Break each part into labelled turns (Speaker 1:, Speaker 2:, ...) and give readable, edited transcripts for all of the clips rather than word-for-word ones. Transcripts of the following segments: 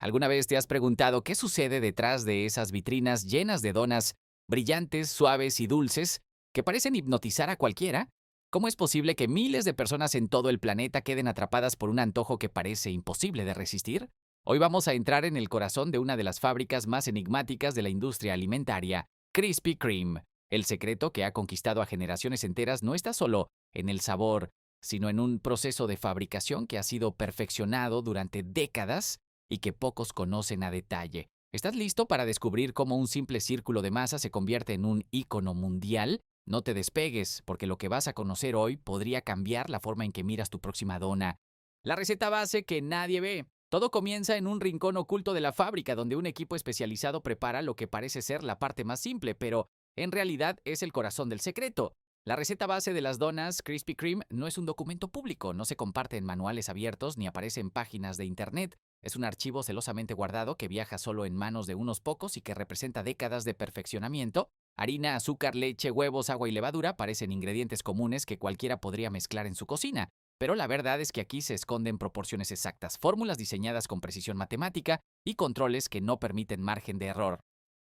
Speaker 1: ¿Alguna vez te has preguntado qué sucede detrás de esas vitrinas llenas de donas brillantes, suaves y dulces que parecen hipnotizar a cualquiera? ¿Cómo es posible que miles de personas en todo el planeta queden atrapadas por un antojo que parece imposible de resistir? Hoy vamos a entrar en el corazón de una de las fábricas más enigmáticas de la industria alimentaria, Krispy Kreme. El secreto que ha conquistado a generaciones enteras no está solo en el sabor, sino en un proceso de fabricación que ha sido perfeccionado durante décadas y que pocos conocen a detalle. ¿Estás listo para descubrir cómo un simple círculo de masa se convierte en un ícono mundial? No te despegues, porque lo que vas a conocer hoy podría cambiar la forma en que miras tu próxima dona. La receta base que nadie ve. Todo comienza en un rincón oculto de la fábrica, donde un equipo especializado prepara lo que parece ser la parte más simple, pero en realidad es el corazón del secreto. La receta base de las donas Krispy Kreme no es un documento público, no se comparte en manuales abiertos ni aparece en páginas de internet. Es un archivo celosamente guardado que viaja solo en manos de unos pocos y que representa décadas de perfeccionamiento. Harina, azúcar, leche, huevos, agua y levadura parecen ingredientes comunes que cualquiera podría mezclar en su cocina. Pero la verdad es que aquí se esconden proporciones exactas, fórmulas diseñadas con precisión matemática y controles que no permiten margen de error.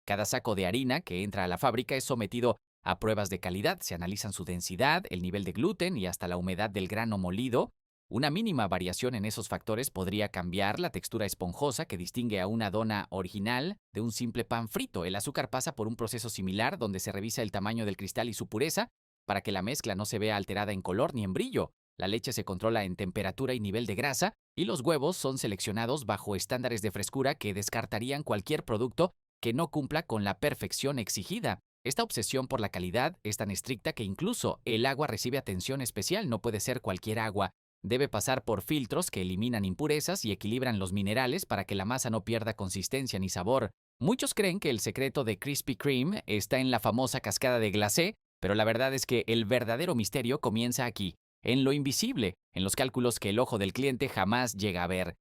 Speaker 1: Cada saco de harina que entra a la fábrica es sometido a pruebas de calidad, se analizan su densidad, el nivel de gluten y hasta la humedad del grano molido. Una mínima variación en esos factores podría cambiar la textura esponjosa que distingue a una dona original de un simple pan frito. El azúcar pasa por un proceso similar donde se revisa el tamaño del cristal y su pureza para que la mezcla no se vea alterada en color ni en brillo. La leche se controla en temperatura y nivel de grasa y los huevos son seleccionados bajo estándares de frescura que descartarían cualquier producto que no cumpla con la perfección exigida. Esta obsesión por la calidad es tan estricta que incluso el agua recibe atención especial, no puede ser cualquier agua. Debe pasar por filtros que eliminan impurezas y equilibran los minerales para que la masa no pierda consistencia ni sabor. Muchos creen que el secreto de Krispy Kreme está en la famosa cascada de glacé, pero la verdad es que el verdadero misterio comienza aquí, en lo invisible, en los cálculos que el ojo del cliente jamás llega a ver.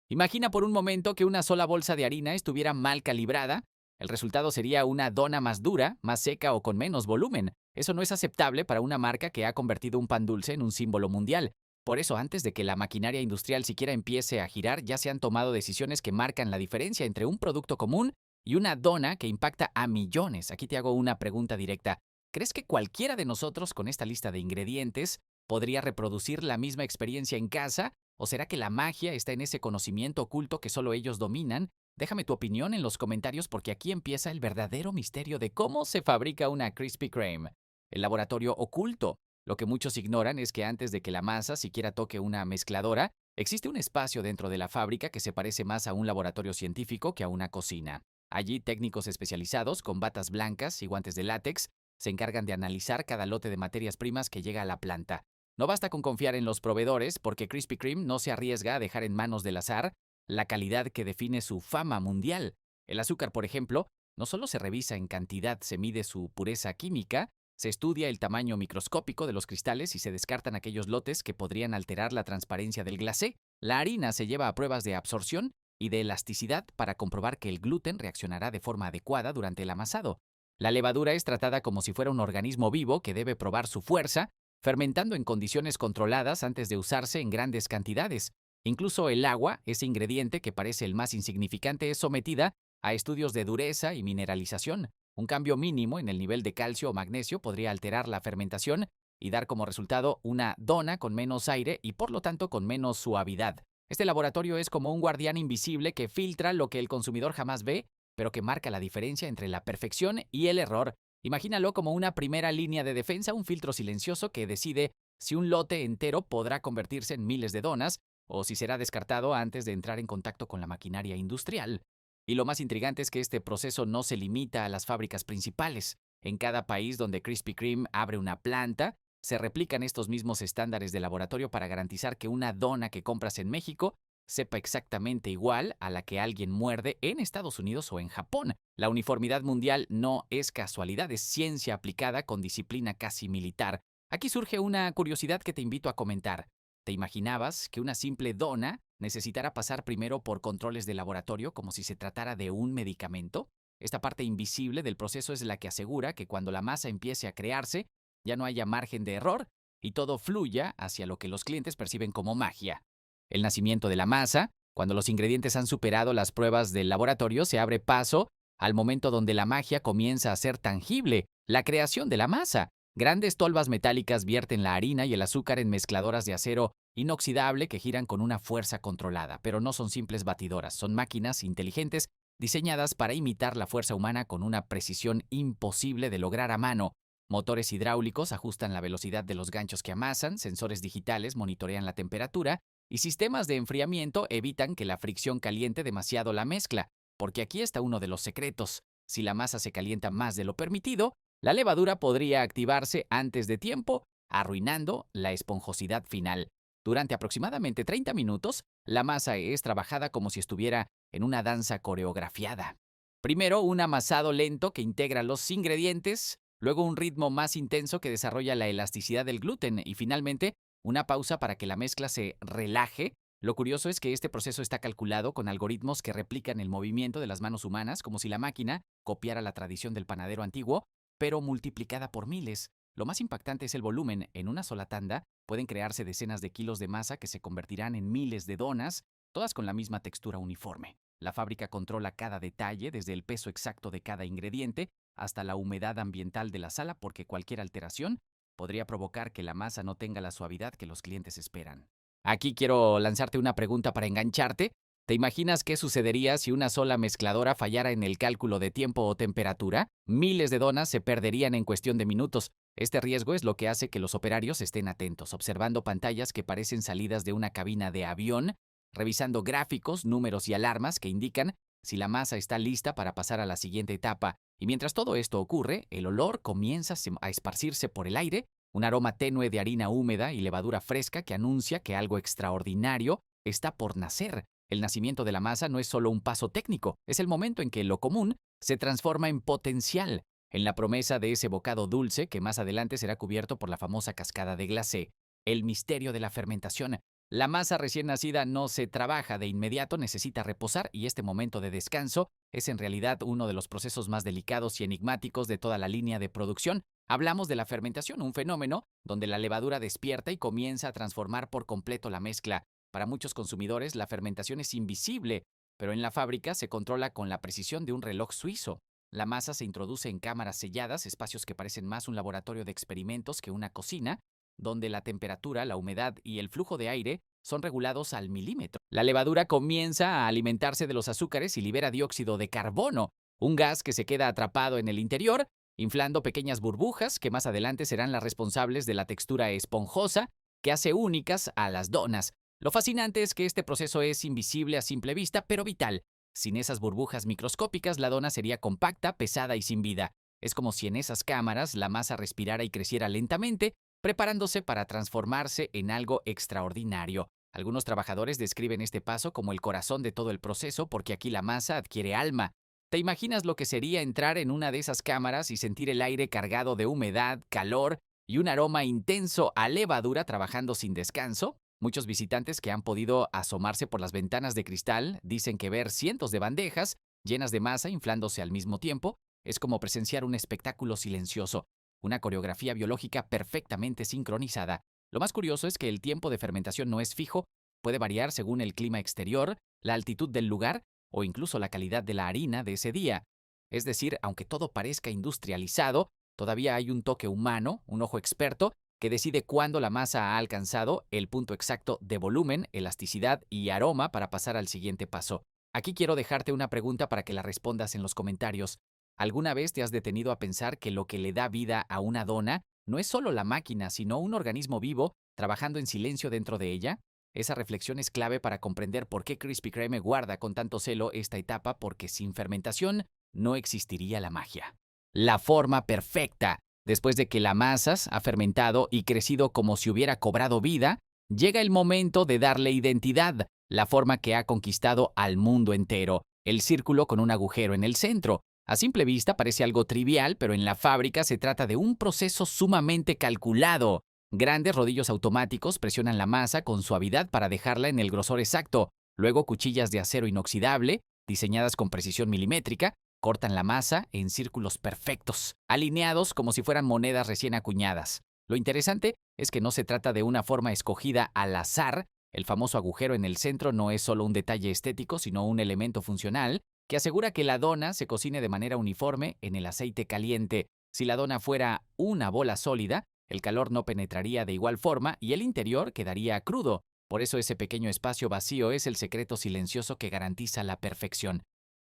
Speaker 1: Imagina por un momento que una sola bolsa de harina estuviera mal calibrada. El resultado sería una dona más dura, más seca o con menos volumen. Eso no es aceptable para una marca que ha convertido un pan dulce en un símbolo mundial. Por eso, antes de que la maquinaria industrial siquiera empiece a girar, ya se han tomado decisiones que marcan la diferencia entre un producto común y una dona que impacta a millones. Aquí te hago una pregunta directa. ¿Crees que cualquiera de nosotros con esta lista de ingredientes podría reproducir la misma experiencia en casa? ¿O será que la magia está en ese conocimiento oculto que solo ellos dominan? Déjame tu opinión en los comentarios porque aquí empieza el verdadero misterio de cómo se fabrica una Krispy Kreme. El laboratorio oculto. Lo que muchos ignoran es que antes de que la masa siquiera toque una mezcladora, existe un espacio dentro de la fábrica que se parece más a un laboratorio científico que a una cocina. Allí, técnicos especializados con batas blancas y guantes de látex se encargan de analizar cada lote de materias primas que llega a la planta. No basta con confiar en los proveedores porque Krispy Kreme no se arriesga a dejar en manos del azar la calidad que define su fama mundial. El azúcar, por ejemplo, no solo se revisa en cantidad, se mide su pureza química, se estudia el tamaño microscópico de los cristales y se descartan aquellos lotes que podrían alterar la transparencia del glacé. La harina se lleva a pruebas de absorción y de elasticidad para comprobar que el gluten reaccionará de forma adecuada durante el amasado. La levadura es tratada como si fuera un organismo vivo que debe probar su fuerza, fermentando en condiciones controladas antes de usarse en grandes cantidades. Incluso el agua, ese ingrediente que parece el más insignificante, es sometida a estudios de dureza y mineralización. Un cambio mínimo en el nivel de calcio o magnesio podría alterar la fermentación y dar como resultado una dona con menos aire y por lo tanto con menos suavidad. Este laboratorio es como un guardián invisible que filtra lo que el consumidor jamás ve, pero que marca la diferencia entre la perfección y el error. Imagínalo como una primera línea de defensa, un filtro silencioso que decide si un lote entero podrá convertirse en miles de donas o si será descartado antes de entrar en contacto con la maquinaria industrial. Y lo más intrigante es que este proceso no se limita a las fábricas principales. En cada país donde Krispy Kreme abre una planta, se replican estos mismos estándares de laboratorio para garantizar que una dona que compras en México sepa exactamente igual a la que alguien muerde en Estados Unidos o en Japón. La uniformidad mundial no es casualidad, es ciencia aplicada con disciplina casi militar. Aquí surge una curiosidad que te invito a comentar. ¿Te imaginabas que una simple dona necesitara pasar primero por controles de laboratorio como si se tratara de un medicamento? Esta parte invisible del proceso es la que asegura que cuando la masa empiece a crearse, ya no haya margen de error y todo fluya hacia lo que los clientes perciben como magia. El nacimiento de la masa Cuando los ingredientes han superado las pruebas del laboratorio, se abre paso al momento donde la magia comienza a ser tangible, la creación de la masa. Grandes tolvas metálicas vierten la harina y el azúcar en mezcladoras de acero inoxidable que giran con una fuerza controlada, pero no son simples batidoras, son máquinas inteligentes diseñadas para imitar la fuerza humana con una precisión imposible de lograr a mano. Motores hidráulicos ajustan la velocidad de los ganchos que amasan, sensores digitales monitorean la temperatura y sistemas de enfriamiento evitan que la fricción caliente demasiado la mezcla, porque aquí está uno de los secretos. Si la masa se calienta más de lo permitido, la levadura podría activarse antes de tiempo, arruinando la esponjosidad final. Durante aproximadamente 30 minutos, la masa es trabajada como si estuviera en una danza coreografiada. Primero, un amasado lento que integra los ingredientes, luego un ritmo más intenso que desarrolla la elasticidad del gluten y finalmente una pausa para que la mezcla se relaje. Lo curioso es que este proceso está calculado con algoritmos que replican el movimiento de las manos humanas, como si la máquina copiara la tradición del panadero antiguo, pero multiplicada por miles. Lo más impactante es el volumen. En una sola tanda pueden crearse decenas de kilos de masa que se convertirán en miles de donas, todas con la misma textura uniforme. La fábrica controla cada detalle, desde el peso exacto de cada ingrediente hasta la humedad ambiental de la sala, porque cualquier alteración podría provocar que la masa no tenga la suavidad que los clientes esperan. Aquí quiero lanzarte una pregunta para engancharte. ¿Te imaginas qué sucedería si una sola mezcladora fallara en el cálculo de tiempo o temperatura? Miles de donas se perderían en cuestión de minutos. Este riesgo es lo que hace que los operarios estén atentos, observando pantallas que parecen salidas de una cabina de avión, revisando gráficos, números y alarmas que indican si la masa está lista para pasar a la siguiente etapa. Y mientras todo esto ocurre, el olor comienza a esparcirse por el aire, un aroma tenue de harina húmeda y levadura fresca que anuncia que algo extraordinario está por nacer. El nacimiento de la masa no es solo un paso técnico, es el momento en que lo común se transforma en potencial, en la promesa de ese bocado dulce que más adelante será cubierto por la famosa cascada de glacé. El misterio de la fermentación. La masa recién nacida no se trabaja de inmediato, necesita reposar y este momento de descanso es en realidad uno de los procesos más delicados y enigmáticos de toda la línea de producción. Hablamos de la fermentación, un fenómeno donde la levadura despierta y comienza a transformar por completo la mezcla. Para muchos consumidores, la fermentación es invisible, pero en la fábrica se controla con la precisión de un reloj suizo. La masa se introduce en cámaras selladas, espacios que parecen más un laboratorio de experimentos que una cocina, donde la temperatura, la humedad y el flujo de aire son regulados al milímetro. La levadura comienza a alimentarse de los azúcares y libera dióxido de carbono, un gas que se queda atrapado en el interior, inflando pequeñas burbujas que más adelante serán las responsables de la textura esponjosa que hace únicas a las donas. Lo fascinante es que este proceso es invisible a simple vista, pero vital. Sin esas burbujas microscópicas, la dona sería compacta, pesada y sin vida. Es como si en esas cámaras la masa respirara y creciera lentamente, preparándose para transformarse en algo extraordinario. Algunos trabajadores describen este paso como el corazón de todo el proceso porque aquí la masa adquiere alma. ¿Te imaginas lo que sería entrar en una de esas cámaras y sentir el aire cargado de humedad, calor y un aroma intenso a levadura trabajando sin descanso? Muchos visitantes que han podido asomarse por las ventanas de cristal dicen que ver cientos de bandejas llenas de masa inflándose al mismo tiempo es como presenciar un espectáculo silencioso, una coreografía biológica perfectamente sincronizada. Lo más curioso es que el tiempo de fermentación no es fijo, puede variar según el clima exterior, la altitud del lugar o incluso la calidad de la harina de ese día. Es decir, aunque todo parezca industrializado, todavía hay un toque humano, un ojo experto, que decide cuándo la masa ha alcanzado el punto exacto de volumen, elasticidad y aroma para pasar al siguiente paso. Aquí quiero dejarte una pregunta para que la respondas en los comentarios. ¿Alguna vez te has detenido a pensar que lo que le da vida a una dona no es solo la máquina, sino un organismo vivo trabajando en silencio dentro de ella? Esa reflexión es clave para comprender por qué Krispy Kreme guarda con tanto celo esta etapa, porque sin fermentación no existiría la magia. La forma perfecta. Después de que la masa ha fermentado y crecido como si hubiera cobrado vida, llega el momento de darle identidad, la forma que ha conquistado al mundo entero, el círculo con un agujero en el centro. A simple vista parece algo trivial, pero en la fábrica se trata de un proceso sumamente calculado. Grandes rodillos automáticos presionan la masa con suavidad para dejarla en el grosor exacto. Luego cuchillas de acero inoxidable, diseñadas con precisión milimétrica, cortan la masa en círculos perfectos, alineados como si fueran monedas recién acuñadas. Lo interesante es que no se trata de una forma escogida al azar, El famoso agujero en el centro no es solo un detalle estético, sino un elemento funcional que asegura que la dona se cocine de manera uniforme en el aceite caliente. Si la dona fuera una bola sólida, el calor no penetraría de igual forma y el interior quedaría crudo. Por eso ese pequeño espacio vacío es el secreto silencioso que garantiza la perfección.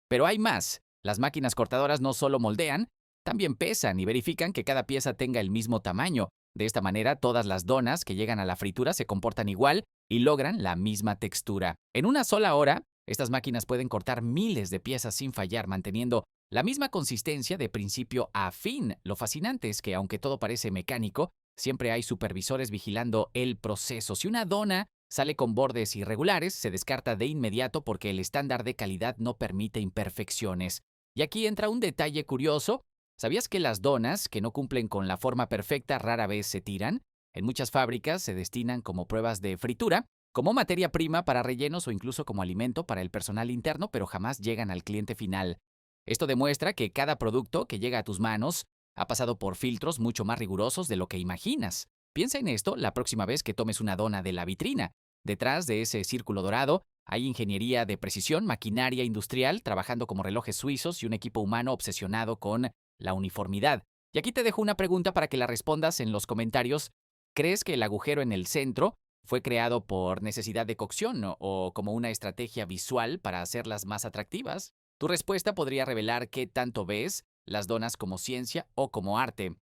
Speaker 1: Pero hay más. Las máquinas cortadoras no solo moldean, también pesan y verifican que cada pieza tenga el mismo tamaño. De esta manera, todas las donas que llegan a la fritura se comportan igual y logran la misma textura. En una sola hora, estas máquinas pueden cortar miles de piezas sin fallar, manteniendo la misma consistencia de principio a fin. Lo fascinante es que, aunque todo parece mecánico, siempre hay supervisores vigilando el proceso. Si una dona sale con bordes irregulares, se descarta de inmediato porque el estándar de calidad no permite imperfecciones. Y aquí entra un detalle curioso. ¿Sabías que las donas que no cumplen con la forma perfecta rara vez se tiran? En muchas fábricas se destinan como pruebas de fritura, como materia prima para rellenos o incluso como alimento para el personal interno, pero jamás llegan al cliente final. Esto demuestra que cada producto que llega a tus manos ha pasado por filtros mucho más rigurosos de lo que imaginas. Piensa en esto la próxima vez que tomes una dona de la vitrina. Detrás de ese círculo dorado hay ingeniería de precisión, maquinaria industrial, trabajando como relojes suizos y un equipo humano obsesionado con la uniformidad. Y aquí te dejo una pregunta para que la respondas en los comentarios. ¿Crees que el agujero en el centro fue creado por necesidad de cocción o como una estrategia visual para hacerlas más atractivas? Tu respuesta podría revelar qué tanto ves las donas como ciencia o como arte.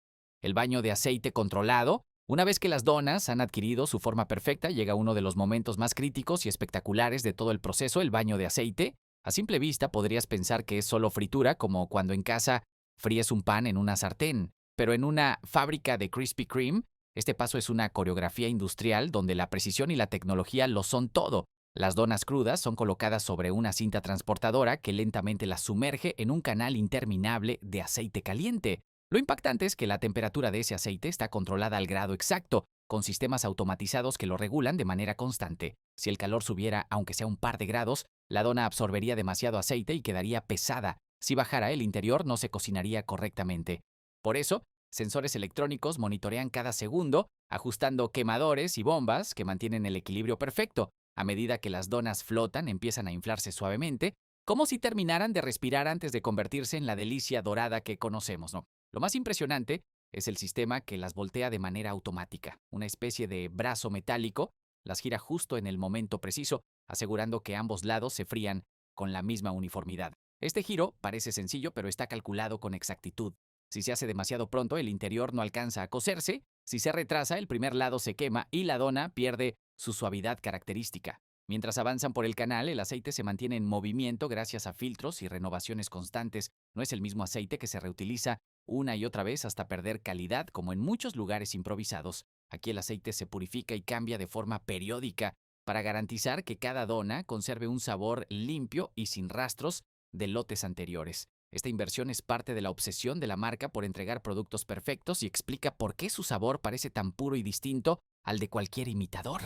Speaker 1: El baño de aceite controlado. Una vez que las donas han adquirido su forma perfecta, llega uno de los momentos más críticos y espectaculares de todo el proceso, el baño de aceite. A simple vista podrías pensar que es solo fritura, como cuando en casa fríes un pan en una sartén. Pero en una fábrica de Krispy Kreme, este paso es una coreografía industrial donde la precisión y la tecnología lo son todo. Las donas crudas son colocadas sobre una cinta transportadora que lentamente las sumerge en un canal interminable de aceite caliente. Lo impactante es que la temperatura de ese aceite está controlada al grado exacto, con sistemas automatizados que lo regulan de manera constante. Si el calor subiera, aunque sea un par de grados, la dona absorbería demasiado aceite y quedaría pesada. Si bajara, el interior no se cocinaría correctamente. Por eso, sensores electrónicos monitorean cada segundo, ajustando quemadores y bombas que mantienen el equilibrio perfecto. A medida que las donas flotan, empiezan a inflarse suavemente, como si terminaran de respirar antes de convertirse en la delicia dorada que conocemos, ¿no? Lo más impresionante es el sistema que las voltea de manera automática. Una especie de brazo metálico las gira justo en el momento preciso, asegurando que ambos lados se frían con la misma uniformidad. Este giro parece sencillo, pero está calculado con exactitud. Si se hace demasiado pronto, el interior no alcanza a cocerse. Si se retrasa, el primer lado se quema y la dona pierde su suavidad característica. Mientras avanzan por el canal, el aceite se mantiene en movimiento gracias a filtros y renovaciones constantes. No es el mismo aceite que se reutiliza una y otra vez hasta perder calidad, como en muchos lugares improvisados. Aquí el aceite se purifica y cambia de forma periódica para garantizar que cada dona conserve un sabor limpio y sin rastros de lotes anteriores. Esta inversión es parte de la obsesión de la marca por entregar productos perfectos y explica por qué su sabor parece tan puro y distinto al de cualquier imitador.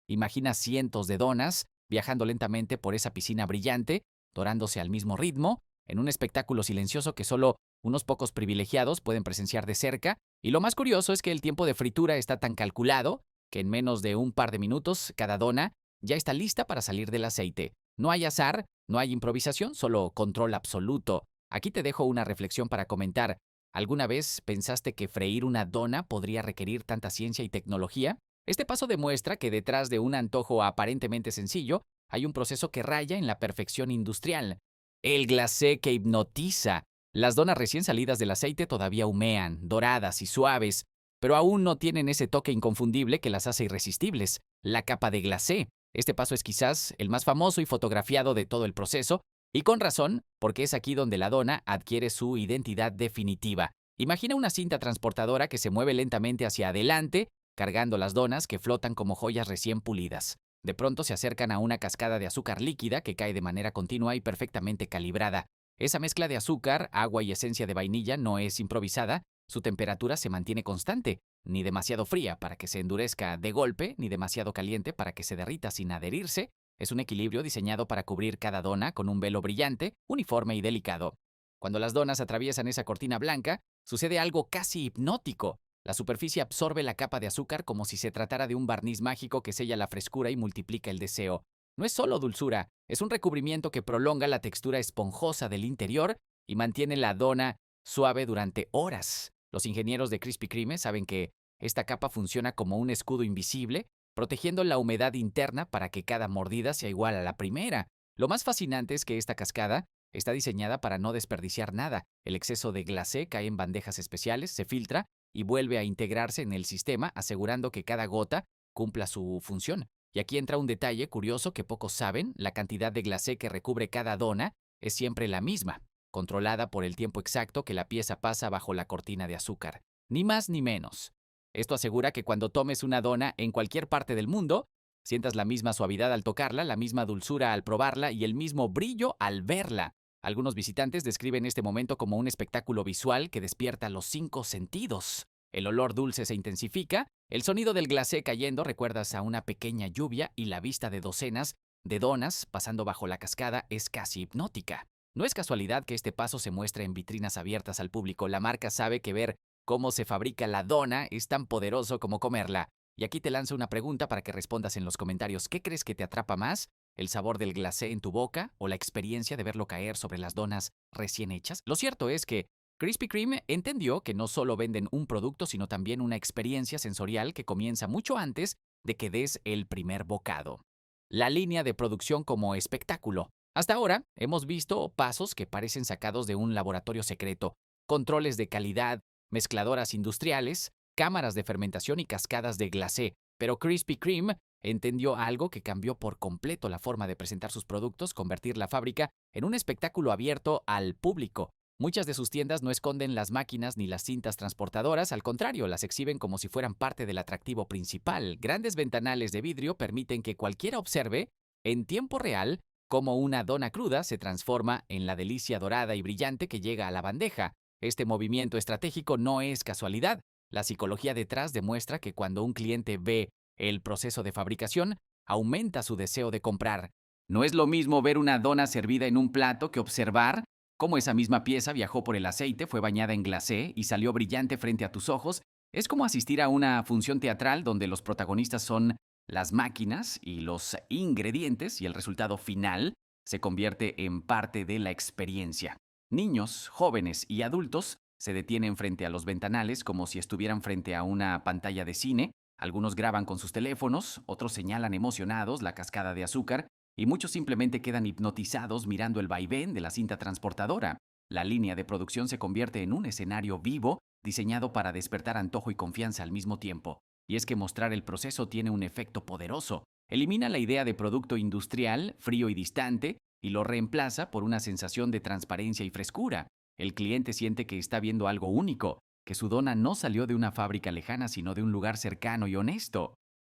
Speaker 1: Imagina cientos de donas viajando lentamente por esa piscina brillante, dorándose al mismo ritmo, en un espectáculo silencioso que solo unos pocos privilegiados pueden presenciar de cerca, y lo más curioso es que el tiempo de fritura está tan calculado que en menos de un par de minutos cada dona ya está lista para salir del aceite. No hay azar, no hay improvisación, solo control absoluto. Aquí te dejo una reflexión para comentar. ¿Alguna vez pensaste que freír una dona podría requerir tanta ciencia y tecnología? Este paso demuestra que detrás de un antojo aparentemente sencillo hay un proceso que raya en la perfección industrial. El glacé que hipnotiza. Las donas recién salidas del aceite todavía humean, doradas y suaves, pero aún no tienen ese toque inconfundible que las hace irresistibles, la capa de glacé. Este paso es quizás el más famoso y fotografiado de todo el proceso, y con razón, porque es aquí donde la dona adquiere su identidad definitiva. Imagina una cinta transportadora que se mueve lentamente hacia adelante, cargando las donas que flotan como joyas recién pulidas. De pronto se acercan a una cascada de azúcar líquida que cae de manera continua y perfectamente calibrada. Esa mezcla de azúcar, agua y esencia de vainilla no es improvisada, su temperatura se mantiene constante, ni demasiado fría para que se endurezca de golpe, ni demasiado caliente para que se derrita sin adherirse. Es un equilibrio diseñado para cubrir cada dona con un velo brillante, uniforme y delicado. Cuando las donas atraviesan esa cortina blanca, sucede algo casi hipnótico. La superficie absorbe la capa de azúcar como si se tratara de un barniz mágico que sella la frescura y multiplica el deseo. No es solo dulzura, es un recubrimiento que prolonga la textura esponjosa del interior y mantiene la dona suave durante horas. Los ingenieros de Krispy Kreme saben que esta capa funciona como un escudo invisible, protegiendo la humedad interna para que cada mordida sea igual a la primera. Lo más fascinante es que esta cascada está diseñada para no desperdiciar nada. El exceso de glacé cae en bandejas especiales, se filtra y vuelve a integrarse en el sistema, asegurando que cada gota cumpla su función. Y aquí entra un detalle curioso que pocos saben: la cantidad de glacé que recubre cada dona es siempre la misma, controlada por el tiempo exacto que la pieza pasa bajo la cortina de azúcar. Ni más ni menos. Esto asegura que cuando tomes una dona en cualquier parte del mundo, sientas la misma suavidad al tocarla, la misma dulzura al probarla y el mismo brillo al verla. Algunos visitantes describen este momento como un espectáculo visual que despierta los 5 sentidos. El olor dulce se intensifica, el sonido del glacé cayendo recuerdas a una pequeña lluvia y la vista de docenas de donas pasando bajo la cascada es casi hipnótica. No es casualidad que este paso se muestre en vitrinas abiertas al público. La marca sabe que ver cómo se fabrica la dona es tan poderoso como comerla. Y aquí te lanzo una pregunta para que respondas en los comentarios. ¿Qué crees que te atrapa más? ¿El sabor del glacé en tu boca o la experiencia de verlo caer sobre las donas recién hechas? Lo cierto es que Krispy Kreme entendió que no solo venden un producto, sino también una experiencia sensorial que comienza mucho antes de que des el primer bocado. La línea de producción como espectáculo. Hasta ahora hemos visto pasos que parecen sacados de un laboratorio secreto: controles de calidad, mezcladoras industriales, cámaras de fermentación y cascadas de glacé. Pero Krispy Kreme entendió algo que cambió por completo la forma de presentar sus productos: convertir la fábrica en un espectáculo abierto al público. Muchas de sus tiendas no esconden las máquinas ni las cintas transportadoras, al contrario, las exhiben como si fueran parte del atractivo principal. Grandes ventanales de vidrio permiten que cualquiera observe en tiempo real cómo una dona cruda se transforma en la delicia dorada y brillante que llega a la bandeja. Este movimiento estratégico no es casualidad. La psicología detrás demuestra que cuando un cliente ve el proceso de fabricación, aumenta su deseo de comprar. No es lo mismo ver una dona servida en un plato que observar cómo esa misma pieza viajó por el aceite, fue bañada en glacé y salió brillante frente a tus ojos. Es como asistir a una función teatral donde los protagonistas son las máquinas y los ingredientes, y el resultado final se convierte en parte de la experiencia. Niños, jóvenes y adultos se detienen frente a los ventanales como si estuvieran frente a una pantalla de cine. Algunos graban con sus teléfonos, otros señalan emocionados la cascada de azúcar y muchos simplemente quedan hipnotizados mirando el vaivén de la cinta transportadora. La línea de producción se convierte en un escenario vivo diseñado para despertar antojo y confianza al mismo tiempo. Y es que mostrar el proceso tiene un efecto poderoso. Elimina la idea de producto industrial, frío y distante, y lo reemplaza por una sensación de transparencia y frescura. El cliente siente que está viendo algo único, que su dona no salió de una fábrica lejana, sino de un lugar cercano y honesto.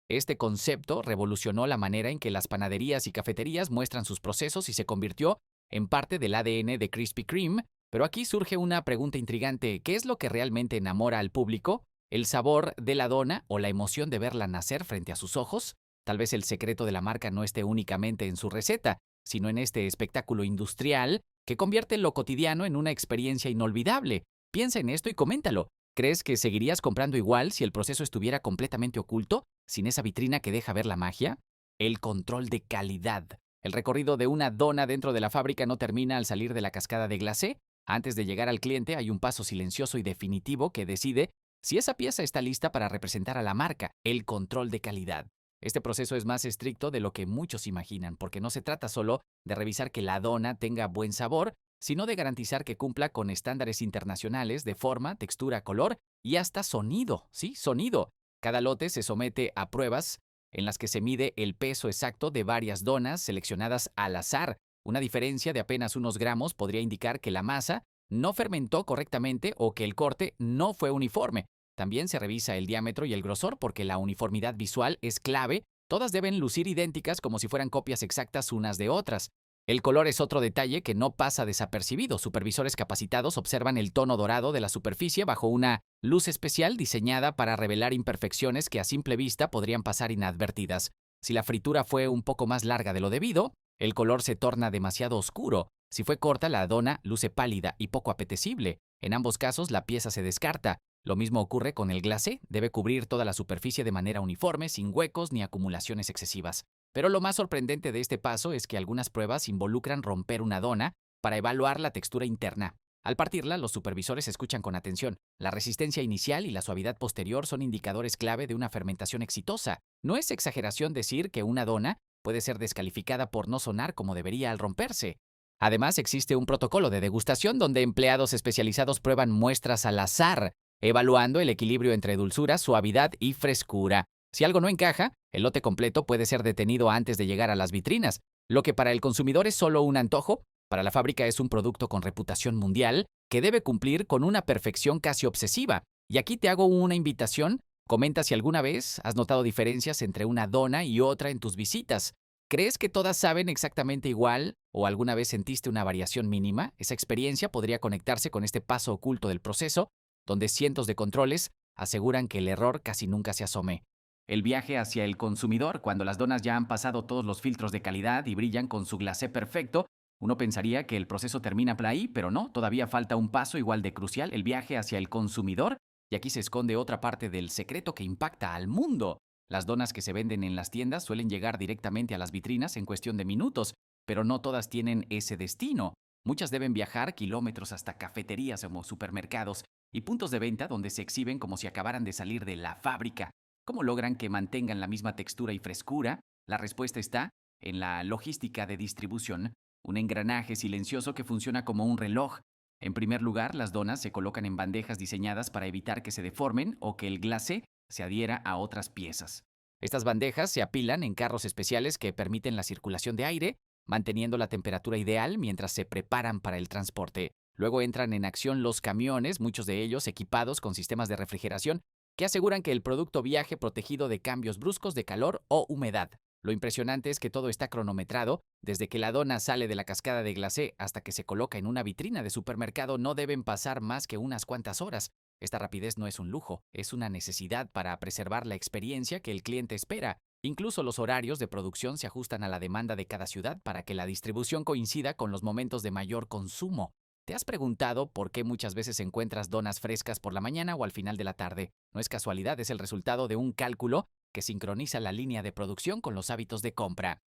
Speaker 1: Este concepto revolucionó la manera en que las panaderías y cafeterías muestran sus procesos y se convirtió en parte del ADN de Krispy Kreme. Pero aquí surge una pregunta intrigante: ¿qué es lo que realmente enamora al público? ¿El sabor de la dona o la emoción de verla nacer frente a sus ojos? Tal vez el secreto de la marca no esté únicamente en su receta, sino en este espectáculo industrial que convierte lo cotidiano en una experiencia inolvidable. Piensa en esto y coméntalo. ¿Crees que seguirías comprando igual si el proceso estuviera completamente oculto, sin esa vitrina que deja ver la magia? El control de calidad. El recorrido de una dona dentro de la fábrica no termina al salir de la cascada de glacé. Antes de llegar al cliente hay un paso silencioso y definitivo que decide si esa pieza está lista para representar a la marca: el control de calidad. Este proceso es más estricto de lo que muchos imaginan, porque no se trata solo de revisar que la dona tenga buen sabor, sino de garantizar que cumpla con estándares internacionales de forma, textura, color y hasta sonido. Sí, sonido. Cada lote se somete a pruebas en las que se mide el peso exacto de varias donas seleccionadas al azar. Una diferencia de apenas unos gramos podría indicar que la masa no fermentó correctamente o que el corte no fue uniforme. También se revisa el diámetro y el grosor, porque la uniformidad visual es clave. Todas deben lucir idénticas, como si fueran copias exactas unas de otras. El color es otro detalle que no pasa desapercibido. Supervisores capacitados observan el tono dorado de la superficie bajo una luz especial diseñada para revelar imperfecciones que a simple vista podrían pasar inadvertidas. Si la fritura fue un poco más larga de lo debido, el color se torna demasiado oscuro. Si fue corta, la dona luce pálida y poco apetecible. En ambos casos, la pieza se descarta. Lo mismo ocurre con el glacé, debe cubrir toda la superficie de manera uniforme, sin huecos ni acumulaciones excesivas. Pero lo más sorprendente de este paso es que algunas pruebas involucran romper una dona para evaluar la textura interna. Al partirla, los supervisores escuchan con atención. La resistencia inicial y la suavidad posterior son indicadores clave de una fermentación exitosa. No es exageración decir que una dona puede ser descalificada por no sonar como debería al romperse. Además, existe un protocolo de degustación donde empleados especializados prueban muestras al azar, evaluando el equilibrio entre dulzura, suavidad y frescura. Si algo no encaja, el lote completo puede ser detenido antes de llegar a las vitrinas. Lo que para el consumidor es solo un antojo, para la fábrica es un producto con reputación mundial que debe cumplir con una perfección casi obsesiva. Y aquí te hago una invitación. Comenta si alguna vez has notado diferencias entre una dona y otra en tus visitas. ¿Crees que todas saben exactamente igual o alguna vez sentiste una variación mínima? Esa experiencia podría conectarse con este paso oculto del proceso, donde cientos de controles aseguran que el error casi nunca se asome. El viaje hacia el consumidor, cuando las donas ya han pasado todos los filtros de calidad y brillan con su glacé perfecto, uno pensaría que el proceso termina por ahí, pero no, todavía falta un paso igual de crucial, el viaje hacia el consumidor, y aquí se esconde otra parte del secreto que impacta al mundo. Las donas que se venden en las tiendas suelen llegar directamente a las vitrinas en cuestión de minutos, pero no todas tienen ese destino. Muchas deben viajar kilómetros hasta cafeterías o supermercados y puntos de venta donde se exhiben como si acabaran de salir de la fábrica. ¿Cómo logran que mantengan la misma textura y frescura? La respuesta está en la logística de distribución, un engranaje silencioso que funciona como un reloj. En primer lugar, las donas se colocan en bandejas diseñadas para evitar que se deformen o que el glacé se adhiera a otras piezas. Estas bandejas se apilan en carros especiales que permiten la circulación de aire, manteniendo la temperatura ideal mientras se preparan para el transporte. Luego entran en acción los camiones, muchos de ellos equipados con sistemas de refrigeración que aseguran que el producto viaje protegido de cambios bruscos de calor o humedad. Lo impresionante es que todo está cronometrado. Desde que la dona sale de la cascada de glacé hasta que se coloca en una vitrina de supermercado no deben pasar más que unas cuantas horas. Esta rapidez no es un lujo, es una necesidad para preservar la experiencia que el cliente espera. Incluso los horarios de producción se ajustan a la demanda de cada ciudad para que la distribución coincida con los momentos de mayor consumo. ¿Te has preguntado por qué muchas veces encuentras donas frescas por la mañana o al final de la tarde? No es casualidad, es el resultado de un cálculo que sincroniza la línea de producción con los hábitos de compra.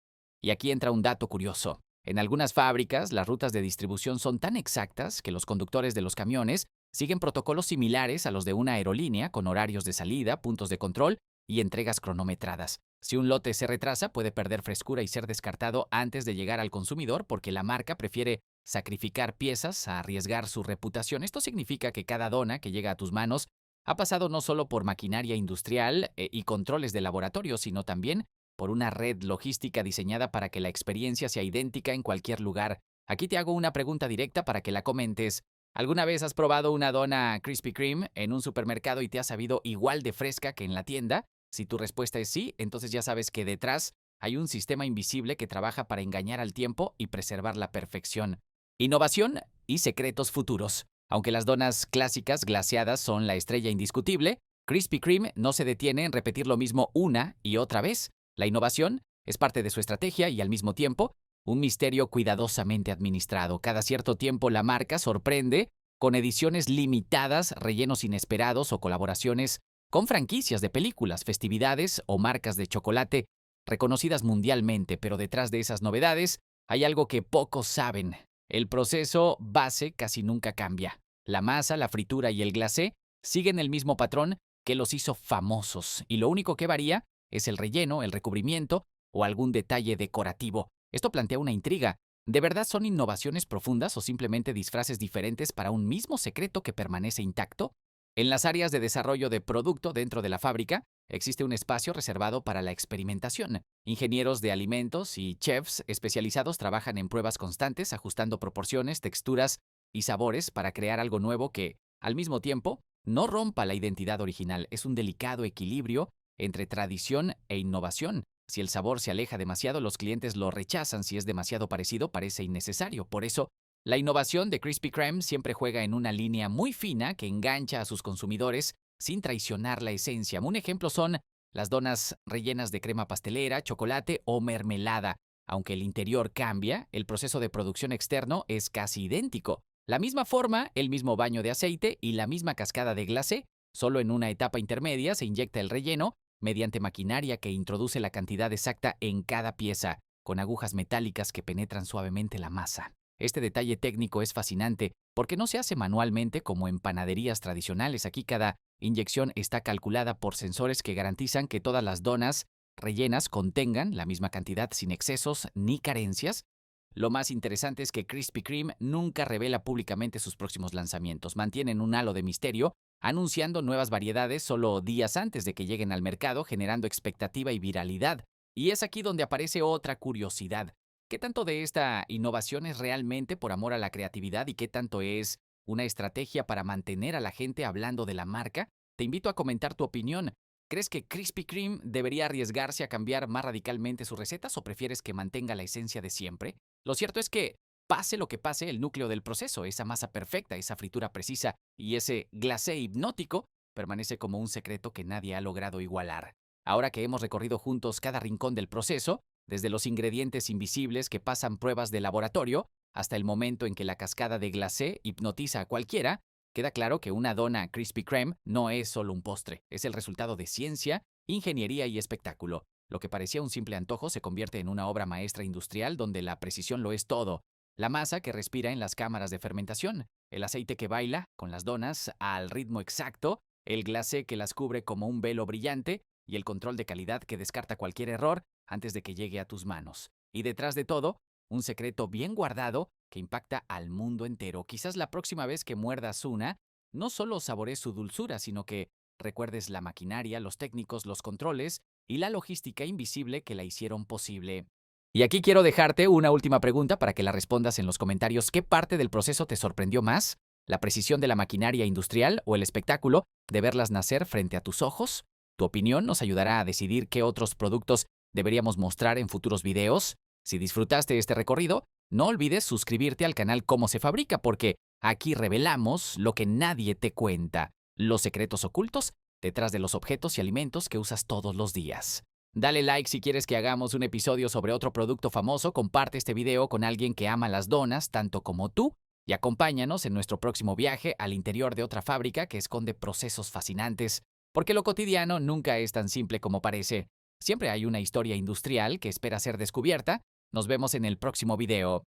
Speaker 1: Y aquí entra un dato curioso. En algunas fábricas, las rutas de distribución son tan exactas que los conductores de los camiones siguen protocolos similares a los de una aerolínea, con horarios de salida, puntos de control y entregas cronometradas. Si un lote se retrasa, puede perder frescura y ser descartado antes de llegar al consumidor porque la marca prefiere sacrificar piezas a arriesgar su reputación. Esto significa que cada dona que llega a tus manos ha pasado no solo por maquinaria industrial y controles de laboratorio, sino también por una red logística diseñada para que la experiencia sea idéntica en cualquier lugar. Aquí te hago una pregunta directa para que la comentes. ¿Alguna vez has probado una dona Krispy Kreme en un supermercado y te ha sabido igual de fresca que en la tienda? Si tu respuesta es sí, entonces ya sabes que detrás hay un sistema invisible que trabaja para engañar al tiempo y preservar la perfección. Innovación y secretos futuros. Aunque las donas clásicas glaseadas son la estrella indiscutible, Krispy Kreme no se detiene en repetir lo mismo una y otra vez. La innovación es parte de su estrategia y al mismo tiempo un misterio cuidadosamente administrado. Cada cierto tiempo la marca sorprende con ediciones limitadas, rellenos inesperados o colaboraciones con franquicias de películas, festividades o marcas de chocolate reconocidas mundialmente, pero detrás de esas novedades hay algo que pocos saben. El proceso base casi nunca cambia. La masa, la fritura y el glacé siguen el mismo patrón que los hizo famosos, y lo único que varía es el relleno, el recubrimiento o algún detalle decorativo. Esto plantea una intriga. ¿De verdad son innovaciones profundas o simplemente disfraces diferentes para un mismo secreto que permanece intacto? En las áreas de desarrollo de producto dentro de la fábrica, existe un espacio reservado para la experimentación. Ingenieros de alimentos y chefs especializados trabajan en pruebas constantes, ajustando proporciones, texturas y sabores para crear algo nuevo que, al mismo tiempo, no rompa la identidad original. Es un delicado equilibrio entre tradición e innovación. Si el sabor se aleja demasiado, los clientes lo rechazan. Si es demasiado parecido, parece innecesario. Por eso, la innovación de Krispy Kreme siempre juega en una línea muy fina que engancha a sus consumidores sin traicionar la esencia. Un ejemplo son las donas rellenas de crema pastelera, chocolate o mermelada. Aunque el interior cambia, el proceso de producción externo es casi idéntico. La misma forma, el mismo baño de aceite y la misma cascada de glacé, Solo en una etapa intermedia se inyecta el relleno mediante maquinaria que introduce la cantidad exacta en cada pieza, con agujas metálicas que penetran suavemente la masa. Este detalle técnico es fascinante porque no se hace manualmente como en panaderías tradicionales. Aquí cada inyección está calculada por sensores que garantizan que todas las donas rellenas contengan la misma cantidad sin excesos ni carencias. Lo más interesante es que Krispy Kreme nunca revela públicamente sus próximos lanzamientos. Mantienen un halo de misterio, anunciando nuevas variedades solo días antes de que lleguen al mercado, generando expectativa y viralidad. Y es aquí donde aparece otra curiosidad. ¿Qué tanto de esta innovación es realmente por amor a la creatividad y qué tanto es una estrategia para mantener a la gente hablando de la marca? Te invito a comentar tu opinión. ¿Crees que Krispy Kreme debería arriesgarse a cambiar más radicalmente sus recetas o prefieres que mantenga la esencia de siempre? Lo cierto es que, pase lo que pase, el núcleo del proceso, esa masa perfecta, esa fritura precisa y ese glacé hipnótico, permanece como un secreto que nadie ha logrado igualar. Ahora que hemos recorrido juntos cada rincón del proceso, desde los ingredientes invisibles que pasan pruebas de laboratorio hasta el momento en que la cascada de glacé hipnotiza a cualquiera, queda claro que una dona Krispy Kreme no es solo un postre, es el resultado de ciencia, ingeniería y espectáculo. Lo que parecía un simple antojo se convierte en una obra maestra industrial donde la precisión lo es todo. La masa que respira en las cámaras de fermentación, el aceite que baila con las donas al ritmo exacto, el glacé que las cubre como un velo brillante y el control de calidad que descarta cualquier error antes de que llegue a tus manos. Y detrás de todo, un secreto bien guardado que impacta al mundo entero. Quizás la próxima vez que muerdas una, no solo saborees su dulzura, sino que recuerdes la maquinaria, los técnicos, los controles y la logística invisible que la hicieron posible. Y aquí quiero dejarte una última pregunta para que la respondas en los comentarios. ¿Qué parte del proceso te sorprendió más? ¿La precisión de la maquinaria industrial o el espectáculo de verlas nacer frente a tus ojos? Tu opinión nos ayudará a decidir qué otros productos deberíamos mostrar en futuros videos. Si disfrutaste este recorrido, no olvides suscribirte al canal Cómo se fabrica, porque aquí revelamos lo que nadie te cuenta, los secretos ocultos detrás de los objetos y alimentos que usas todos los días. Dale like si quieres que hagamos un episodio sobre otro producto famoso, comparte este video con alguien que ama las donas tanto como tú y acompáñanos en nuestro próximo viaje al interior de otra fábrica que esconde procesos fascinantes, porque lo cotidiano nunca es tan simple como parece. Siempre hay una historia industrial que espera ser descubierta. Nos vemos en el próximo video.